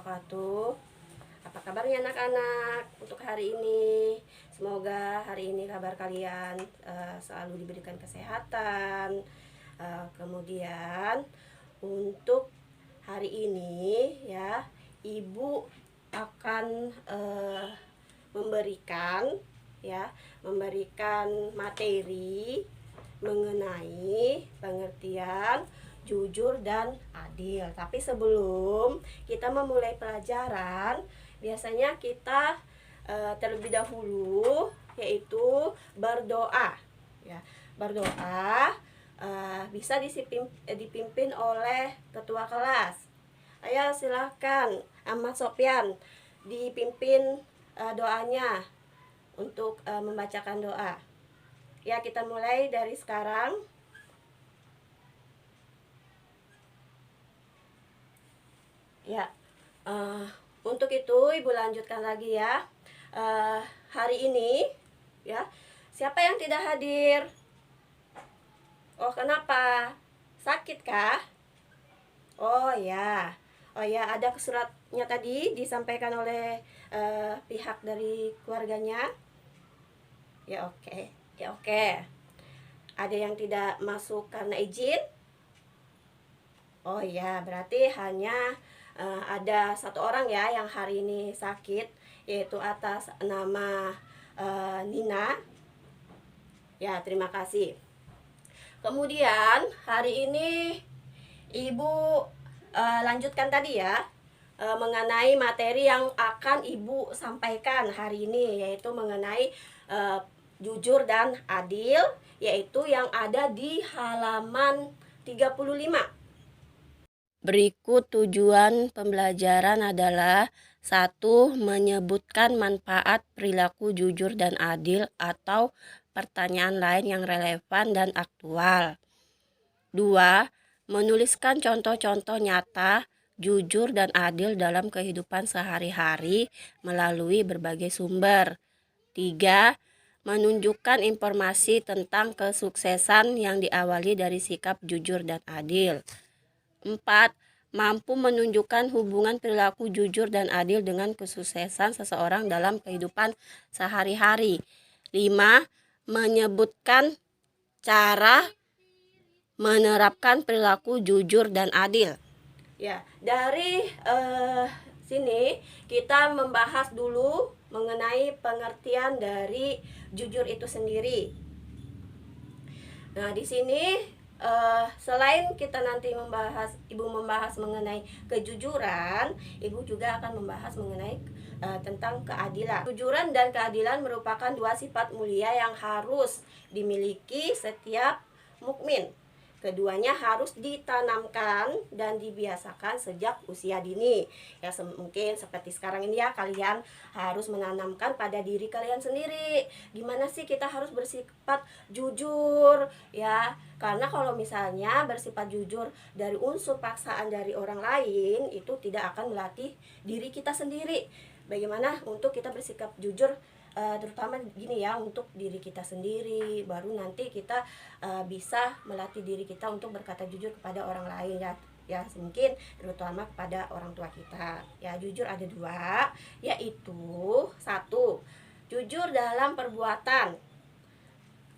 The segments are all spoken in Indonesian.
wabarakatuh. Apa kabarnya anak-anak untuk hari ini? Semoga hari ini kabar kalian selalu diberikan kesehatan. Kemudian untuk hari ini ya, Ibu akan memberikan materi mengenai pengertian jujur dan adil. Tapi sebelum kita memulai pelajaran, biasanya kita terlebih dahulu yaitu berdoa. Ya, berdoa bisa dipimpin oleh ketua kelas. Ayo silahkan Ahmad Sopyan dipimpin doanya untuk membacakan doa. Ya, kita mulai dari sekarang. Ya, untuk itu Ibu lanjutkan lagi ya. Hari ini ya, siapa yang tidak hadir? Oh, kenapa? Sakit kah? Oh ya, ada suratnya tadi disampaikan oleh pihak dari keluarganya. Ya oke. Ada yang tidak masuk karena izin? Oh ya, berarti hanya ada satu orang ya yang hari ini sakit, yaitu atas nama Nina. Ya, terima kasih. Kemudian hari ini Ibu lanjutkan tadi ya, mengenai materi yang akan Ibu sampaikan hari ini, yaitu mengenai jujur dan adil, yaitu yang ada di halaman 35. Berikut tujuan pembelajaran adalah: 1. Menyebutkan manfaat perilaku jujur dan adil atau pertanyaan lain yang relevan dan aktual. 2. Menuliskan contoh-contoh nyata jujur dan adil dalam kehidupan sehari-hari melalui berbagai sumber. 3. Menunjukkan informasi tentang kesuksesan yang diawali dari sikap jujur dan adil. 4. Mampu menunjukkan hubungan perilaku jujur dan adil dengan kesuksesan seseorang dalam kehidupan sehari-hari. 5. Menyebutkan cara menerapkan perilaku jujur dan adil. Ya, dari sini kita membahas dulu mengenai pengertian dari jujur itu sendiri. Nah, di sini selain kita nanti Ibu membahas mengenai kejujuran, Ibu juga akan membahas mengenai tentang keadilan. Kejujuran dan keadilan merupakan dua sifat mulia yang harus dimiliki setiap mukmin. Keduanya harus ditanamkan dan dibiasakan sejak usia dini. Ya, mungkin seperti sekarang ini ya, kalian harus menanamkan pada diri kalian sendiri. Gimana sih kita harus bersifat jujur ya? Karena kalau misalnya bersifat jujur dari unsur paksaan dari orang lain, itu tidak akan melatih diri kita sendiri. Bagaimana untuk kita bersikap jujur, terutama gini ya, untuk diri kita sendiri, baru nanti kita bisa melatih diri kita untuk berkata jujur kepada orang lain ya, mungkin terutama kepada orang tua kita. Ya, jujur ada dua, yaitu 1. Jujur dalam perbuatan,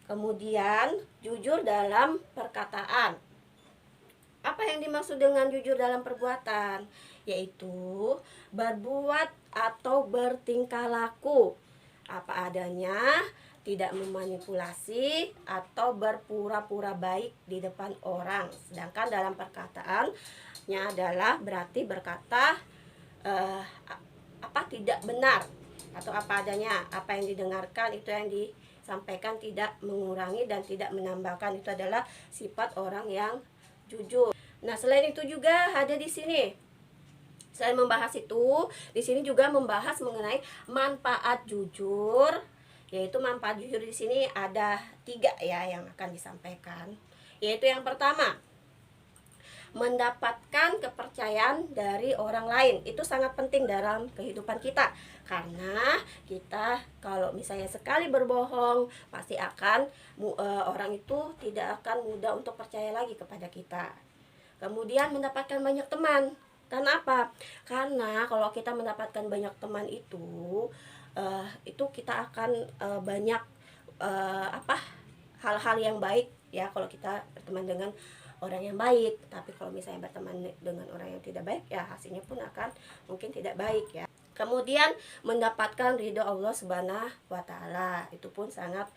kemudian jujur dalam perkataan. Apa yang dimaksud dengan jujur dalam perbuatan? Yaitu berbuat atau bertingkah laku apa adanya, tidak memanipulasi atau berpura-pura baik di depan orang. Sedangkan dalam perkataannya adalah berarti berkata apa tidak benar atau apa adanya, apa yang didengarkan itu yang disampaikan, tidak mengurangi dan tidak menambahkan. Itu adalah sifat orang yang jujur. Nah, selain itu juga ada di sini. Selain membahas itu, di sini juga membahas mengenai manfaat jujur, yaitu manfaat jujur di sini ada 3 ya yang akan disampaikan. Yaitu yang pertama, mendapatkan kepercayaan dari orang lain. Itu sangat penting dalam kehidupan kita, karena kita kalau misalnya sekali berbohong, pasti akan orang itu tidak akan mudah untuk percaya lagi kepada kita. Kemudian mendapatkan banyak teman. Karena apa? Karena kalau kita mendapatkan banyak teman itu kita akan banyak apa, hal-hal yang baik ya kalau kita berteman dengan orang yang baik. Tapi kalau misalnya berteman dengan orang yang tidak baik, ya hasilnya pun akan mungkin tidak baik ya. Kemudian mendapatkan ridho Allah Subhanahu wa Ta'ala, itu pun sangat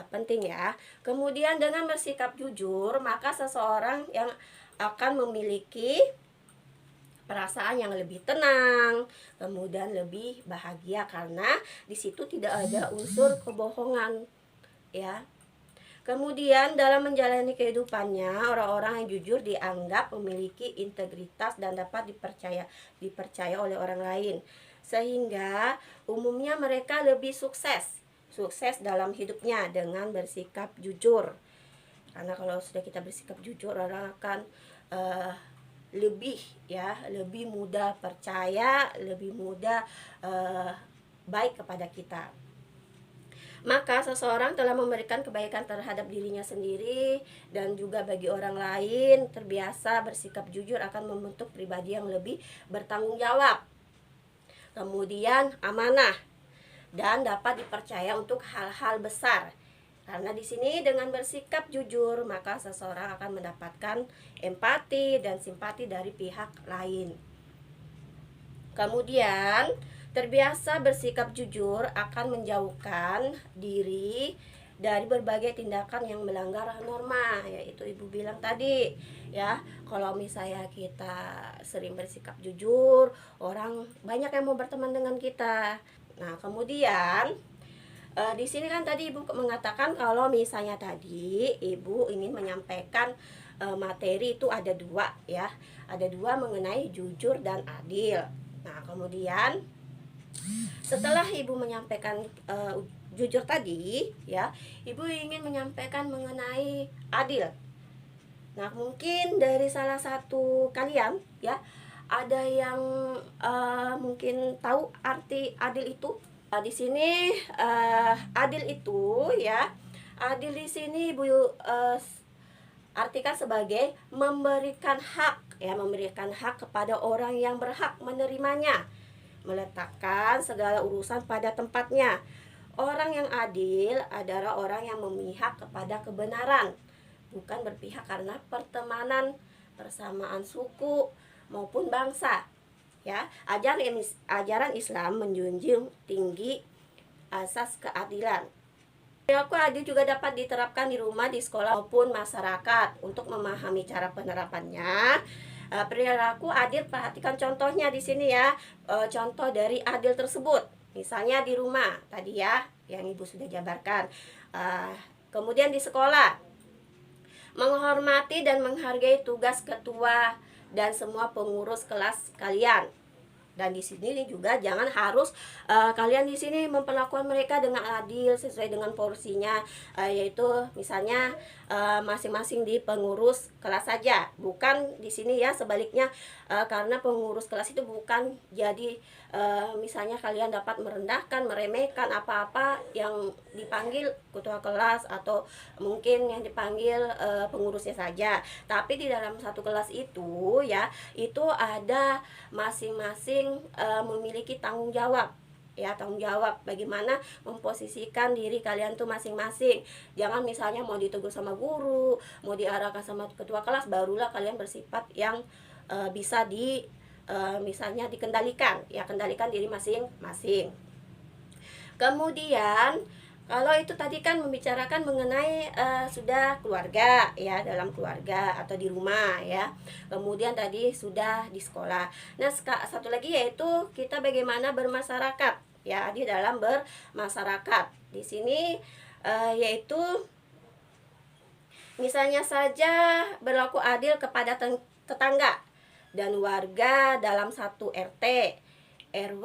penting ya. Kemudian dengan bersikap jujur, maka seseorang yang akan memiliki perasaan yang lebih tenang, kemudian lebih bahagia karena di situ tidak ada unsur kebohongan ya. Kemudian dalam menjalani kehidupannya, orang-orang yang jujur dianggap memiliki integritas dan dapat dipercaya oleh orang lain. Sehingga umumnya mereka lebih sukses dalam hidupnya dengan bersikap jujur. Karena kalau sudah kita bersikap jujur, orang akan lebih mudah percaya, lebih mudah baik kepada kita. Maka seseorang telah memberikan kebaikan terhadap dirinya sendiri dan juga bagi orang lain. Terbiasa bersikap jujur akan membentuk pribadi yang lebih bertanggung jawab, kemudian amanah, dan dapat dipercaya untuk hal-hal besar. Karena di sini dengan bersikap jujur, maka seseorang akan mendapatkan empati dan simpati dari pihak lain. Kemudian terbiasa bersikap jujur akan menjauhkan diri dari berbagai tindakan yang melanggar norma, yaitu ibu bilang tadi ya. Kalau misalnya kita sering bersikap jujur, orang banyak yang mau berteman dengan kita. Nah, kemudian di sini kan tadi ibu mengatakan kalau misalnya tadi ibu ingin menyampaikan materi itu ada dua ya, ada dua mengenai jujur dan adil. Nah, kemudian setelah ibu menyampaikan jujur tadi ya, ibu ingin menyampaikan mengenai adil. Nah, mungkin dari salah satu kalian ya, ada yang mungkin tahu arti adil itu. Di sini adil itu ya, adil di sini ibu artikan sebagai memberikan hak ya, memberikan hak kepada orang yang berhak menerimanya, meletakkan segala urusan pada tempatnya. Orang yang adil adalah orang yang memihak kepada kebenaran, bukan berpihak karena pertemanan, persamaan suku maupun bangsa ya. Ajaran Islam menjunjung tinggi asas keadilan. Perilaku adil juga dapat diterapkan di rumah, di sekolah maupun masyarakat. Untuk memahami cara penerapannya, perilaku adil, perhatikan contohnya di sini ya. Contoh dari adil tersebut, misalnya di rumah tadi ya, yang ibu sudah jabarkan. Kemudian di sekolah, menghormati dan menghargai tugas ketua dan semua pengurus kelas kalian. Dan di sini juga jangan harus kalian di sini memperlakukan mereka dengan adil sesuai dengan porsinya, yaitu misalnya masing-masing di pengurus kelas saja, bukan di sini ya sebaliknya. Karena pengurus kelas itu bukan jadi misalnya kalian dapat merendahkan, meremehkan apa-apa yang dipanggil ketua kelas atau mungkin yang dipanggil pengurusnya saja. Tapi di dalam satu kelas itu ya, itu ada masing-masing memiliki tanggung jawab ya, tanggung jawab bagaimana memposisikan diri kalian tuh masing-masing. Jangan misalnya mau ditegur sama guru, mau diarahkan sama ketua kelas, barulah kalian bersifat yang bisa misalnya dikendalikan ya, kendalikan diri masing-masing. Kemudian kalau itu tadi kan membicarakan mengenai sudah keluarga ya, dalam keluarga atau di rumah ya. Kemudian tadi sudah di sekolah. Nah, satu lagi yaitu kita bagaimana bermasyarakat ya, di dalam bermasyarakat. Di sini yaitu misalnya saja berlaku adil kepada tetangga dan warga dalam satu RT, RW,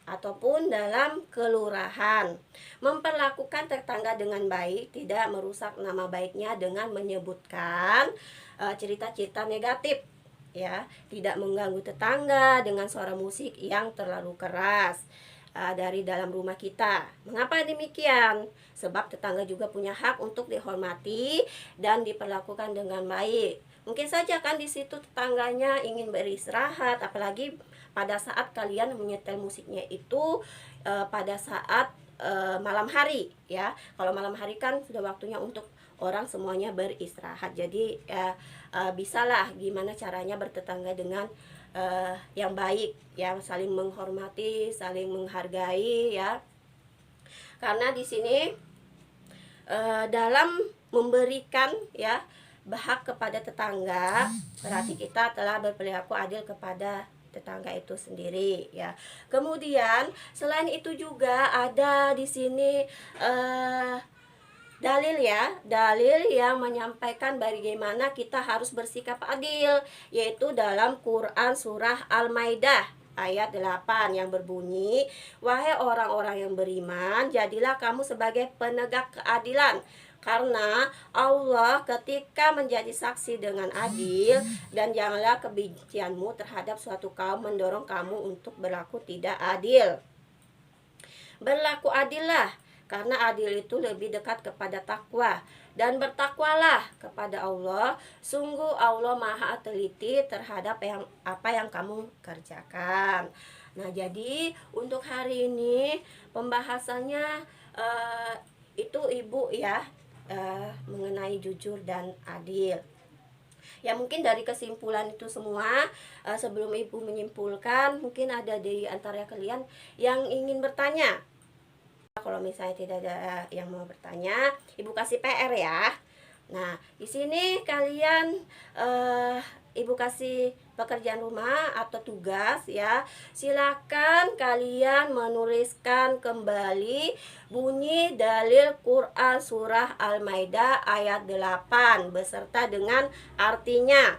ataupun dalam kelurahan. Memperlakukan tetangga dengan baik, tidak merusak nama baiknya dengan menyebutkan cerita-cerita negatif ya, tidak mengganggu tetangga dengan suara musik yang terlalu keras dari dalam rumah kita. Mengapa demikian? Sebab tetangga juga punya hak untuk dihormati dan diperlakukan dengan baik, Mungkin saja kan di situ tetangganya ingin beristirahat, apalagi pada saat kalian menyetel musiknya itu pada saat malam hari ya. Kalau malam hari kan sudah waktunya untuk orang semuanya beristirahat. Jadi ya bisalah gimana caranya bertetangga dengan yang baik, yang saling menghormati, saling menghargai ya. Karena di sini dalam memberikan ya hak kepada tetangga, berarti kita telah berperilaku adil kepada tetangga itu sendiri ya. Kemudian selain itu juga ada di sini dalil ya, dalil yang menyampaikan bagaimana kita harus bersikap adil, yaitu dalam Quran surah Al-Maidah ayat 8 yang berbunyi, "Wahai orang-orang yang beriman, jadilah kamu sebagai penegak keadilan, karena Allah ketika menjadi saksi dengan adil, dan janganlah kebencianmu terhadap suatu kaum mendorong kamu untuk berlaku tidak adil." Berlaku adillah, karena adil itu lebih dekat kepada takwa, dan bertakwalah kepada Allah, sungguh Allah maha teliti terhadap apa yang kamu kerjakan. Nah, jadi untuk hari ini pembahasannya itu Ibu ya, mengenai jujur dan adil. Ya, mungkin dari kesimpulan itu semua, sebelum Ibu menyimpulkan, mungkin ada di antara kalian yang ingin bertanya. Kalau misalnya tidak ada yang mau bertanya, Ibu kasih PR ya. Nah, di sini kalian Ibu kasih pekerjaan rumah atau tugas ya. Silakan kalian menuliskan kembali bunyi dalil Quran surah Al-Maidah ayat 8 beserta dengan artinya.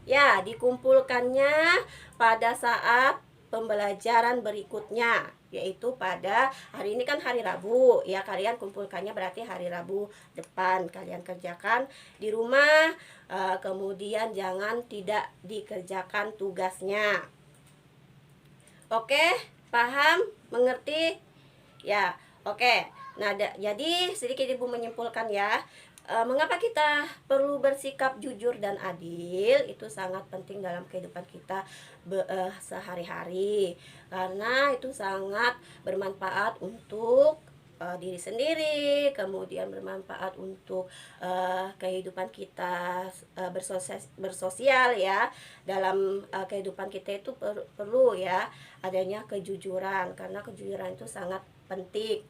Ya, dikumpulkannya pada saat pembelajaran berikutnya, yaitu pada hari ini kan hari Rabu ya, kalian kumpulkannya berarti hari Rabu depan kalian kerjakan di rumah. Kemudian jangan tidak dikerjakan tugasnya. Oke, paham, mengerti ya? Oke. Nah, jadi sedikit Ibu menyimpulkan ya, mengapa kita perlu bersikap jujur dan adil. Itu sangat penting dalam kehidupan kita sehari-hari, karena itu sangat bermanfaat untuk diri sendiri, kemudian bermanfaat untuk kehidupan kita bersosial ya. Dalam kehidupan kita itu perlu ya adanya kejujuran, karena kejujuran itu sangat penting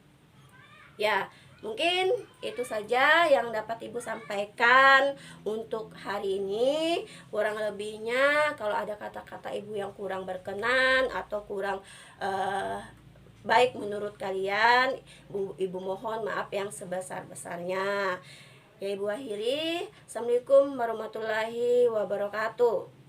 ya. Mungkin itu saja yang dapat Ibu sampaikan untuk hari ini. Kurang lebihnya kalau ada kata-kata Ibu yang kurang berkenan atau kurang baik menurut kalian, Ibu mohon maaf yang sebesar-besarnya. Ya, Ibu akhiri. Assalamualaikum warahmatullahi wabarakatuh.